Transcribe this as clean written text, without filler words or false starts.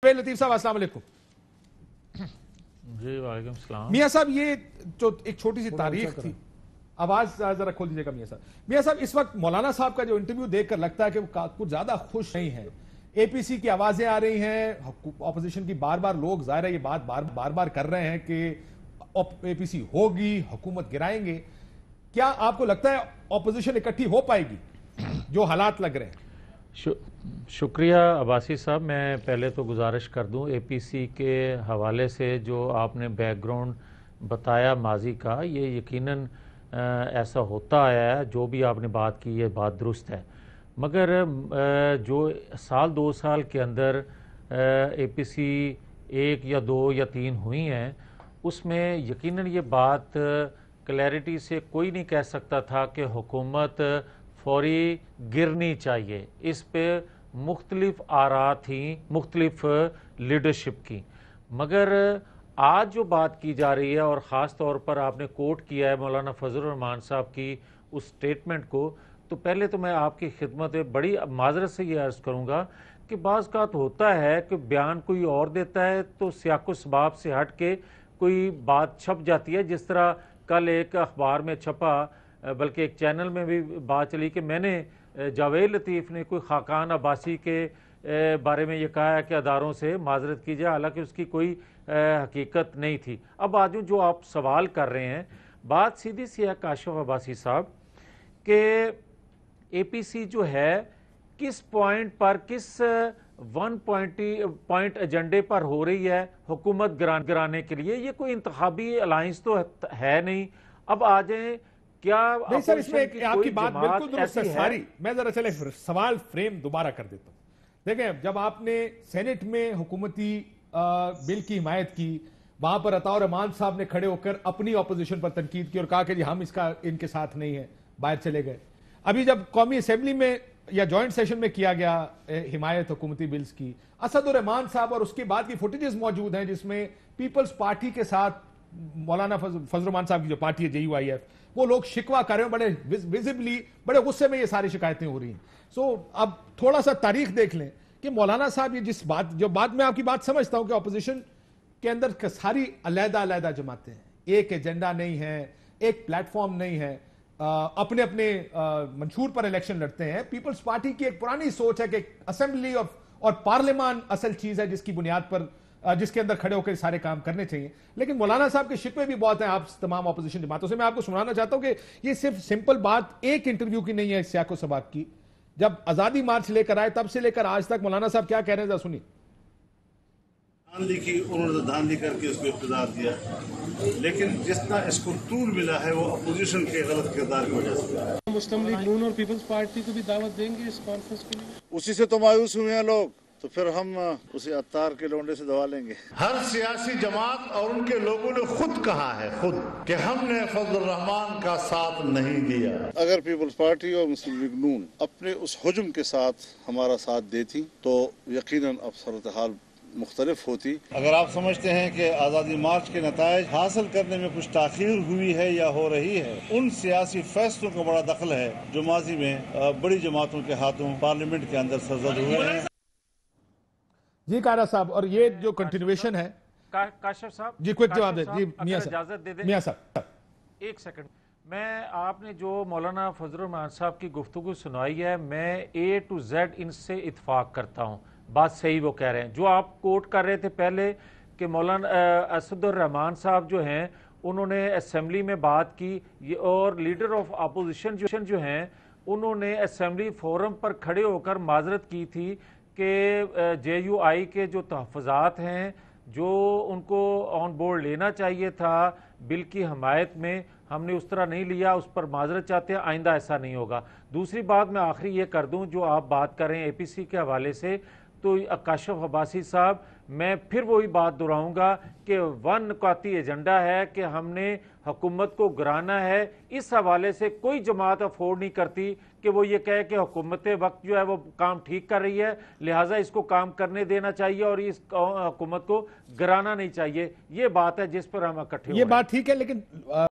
जावेद लतीफ साहब, अस्सलाम वालेकुम। जी वालेकुम सलाम। मियां साहब, ये जो एक छोटी सी तारीख थी, आवाज जरा खोल दीजिएगा मियां साहब। मियां साहब, इस वक्त मौलाना साहब का जो इंटरव्यू देखकर लगता है कि वो कुछ ज्यादा खुश नहीं है। एपीसी की आवाजें आ रही हैं, ऑपोजिशन की बार बार लोग जाहिर है ये बात बार बार कर रहे हैं कि एपीसी होगी, हुकूमत गिराएंगे। क्या आपको लगता है ऑपोजिशन इकट्ठी हो पाएगी जो हालात लग रहे हैं? शुक्रिया अब्बासी साहब। मैं पहले तो गुजारिश कर दूं, एपीसी के हवाले से जो आपने बैकग्राउंड बताया माजी का, ये यकीनन ऐसा होता आया है। जो भी आपने बात की है बात दुरुस्त है, मगर जो साल 2 साल के अंदर एपीसी 1 या 2 या 3 हुई हैं, उसमें यकीनन ये बात क्लैरिटी से कोई नहीं कह सकता था कि हुकूमत फौरी गिरनी चाहिए। इस पे मुख्तलिफ आरा थी मुख्तलिफ लीडरशिप की, मगर आज जो बात की जा रही है और ख़ास तौर पर आपने कोट किया है मौलाना फजल रहमान साहब की उस स्टेटमेंट को, तो पहले तो मैं आपकी खिदमत में बड़ी माजरत से ये अर्ज़ करूँगा कि बाज़ का तो होता है कि बयान कोई और देता है तो सियाक़ो सबाब से हट के कोई बात छप जाती है। जिस तरह कल एक अखबार में छपा, बल्कि एक चैनल में भी बात चली कि मैंने जावेद लतीफ़ ने कोई खाकान अब्बासी के बारे में ये कहा है कि अदारों से माजरत की जाए, हालांकि उसकी कोई हकीकत नहीं थी। अब आज जो आप सवाल कर रहे हैं, बात सीधी सी है काशिफ अब्बासी साहब कि एपीसी जो है किस पॉइंट पर, किस 1 पॉइंट एजेंडे पर हो रही है हुकूमत गिराने के लिए। ये कोई इंतखाबी अलायंस तो है नहीं। अब आ जाए क्या नहीं सर, इसमें आपकी बात बिल्कुल दुरुस्त है सारी। मैं जरा चले सवाल फ्रेम दोबारा कर देता हूं। देखें, जब आपने सेनेट में हुकूमती बिल की हिमायत की, वहां पर अताउर रहमान साहब ने खड़े होकर अपनी ऑपोजिशन पर तनकीद की और कहा कि जी हम इनके साथ नहीं है, बाहर चले गए। अभी जब कौमी असेंबली में या जॉइंट सेशन में किया गया हिमायत हुकूमती बिल्स की, असदुर रहमान साहब और उसके बाद की फुटेजेस मौजूद हैं जिसमें पीपल्स पार्टी के साथ मौलाना फजल रहमान साहब की जो पार्टी है JUIF, वो लोग शिकवा कर रहे हैं, बड़े विजिबली बड़े गुस्से में ये सारी शिकायतें हो रही हैं। सो अब थोड़ा सा तारीख देख लें कि मौलाना साहब ये जो बात मैं आपकी बात समझता हूं कि अपोजिशन के अंदर सारी अलग-अलग जमातें हैं, एक एजेंडा नहीं है, एक प्लेटफॉर्म नहीं है, अपने अपने मंशूर पर इलेक्शन लड़ते हैं। पीपल्स पार्टी की एक पुरानी सोच है कि असेंबली और पार्लियामान असल चीज है जिसकी बुनियाद पर जिसके अंदर खड़े होकर सारे काम करने चाहिए। लेकिन मौलाना साहब के शिकवे भी बहुत हैं आप तमाम ऑपोजिशन जमातों से। मैं आपको सुनाना चाहता हूं कि ये सिर्फ सिंपल बात एक इंटरव्यू की नहीं है सियाको सबाक की। जब आजादी मार्च लेकर आए तब से लेकर आज तक मौलाना साहब क्या कह रहे हैं, सुनिए। धांधली की, उन्होंने धांधली करके इसको इब्तिदा दिया, लेकिन जितना इसको तूल मिला है वो अपोजिशन के गलत किरदार की वजह से। मुस्लिम लीग नून और पीपल्स पार्टी को भी दावत देंगे इस कॉन्फ्रेंस के लिए? उसी से तो मायूस हुए हैं लोग, तो फिर हम उसे अत्तार के लोंडे से दबा लेंगे। हर सियासी जमात और उनके लोगों ने खुद कहा है कि हमने फजल रहमान का साथ नहीं दिया। अगर पीपल्स पार्टी और मुस्लिम लीग नून अपने उस हुजूम के साथ हमारा साथ देती तो यकीनन अब सूरत हाल मुख्तलिफ होती। अगर आप समझते हैं कि आज़ादी मार्च के नतायज हासिल करने में कुछ ताखीर हुई है या हो रही है, उन सियासी फैसलों का बड़ा दखल है जो माजी में बड़ी जमातों के हाथों पार्लियामेंट के अंदर सरजद हुए हैं। जी कारा साहब, और ये जो कंटिन्यूएशन है काशिफ साहब जी, क्विक जवाब दे जी मियां साहब, इजाजत दे दें मियां साहब। एक सेकंड, मैं आपने जो मौलाना फजल रहमान साहब की गुफ्तगू सुनाई है, मैं A to Z इनसे इत्फाक करता हूँ। बात सही वो कह रहे हैं। जो आप कोट कर रहे थे पहले कि मौलाना असदुर रहमान साहब जो हैं उन्होंने असेंबली में बात की और लीडर ऑफ अपोजिशन जो हैं उन्होंने असेंबली फोरम पर खड़े होकर माजरत की थी कि JUI के जो तहफ़्फ़ुज़ात हैं जो उनको ऑन बोर्ड लेना चाहिए था बिल की हमायत में, हमने उस तरह नहीं लिया, उस पर माजरत चाहते हैं, आइंदा ऐसा नहीं होगा। दूसरी बात मैं आखिरी ये कर दूं, जो आप बात कर रहे हैं APC के हवाले से, तो काशिफ अब्बासी साहब मैं फिर वही बात दोहराऊंगा कि 1 नुकाती एजेंडा है कि हमने हुकूमत को गिराना है। इस हवाले से कोई जमात अफोर्ड नहीं करती कि वो ये कहे कि हुकूमत वक्त जो है वो काम ठीक कर रही है, लिहाजा इसको काम करने देना चाहिए और इस हुकूमत को गिराना नहीं चाहिए। ये बात है जिस पर हम इकट्ठे। ये बात ठीक है, लेकिन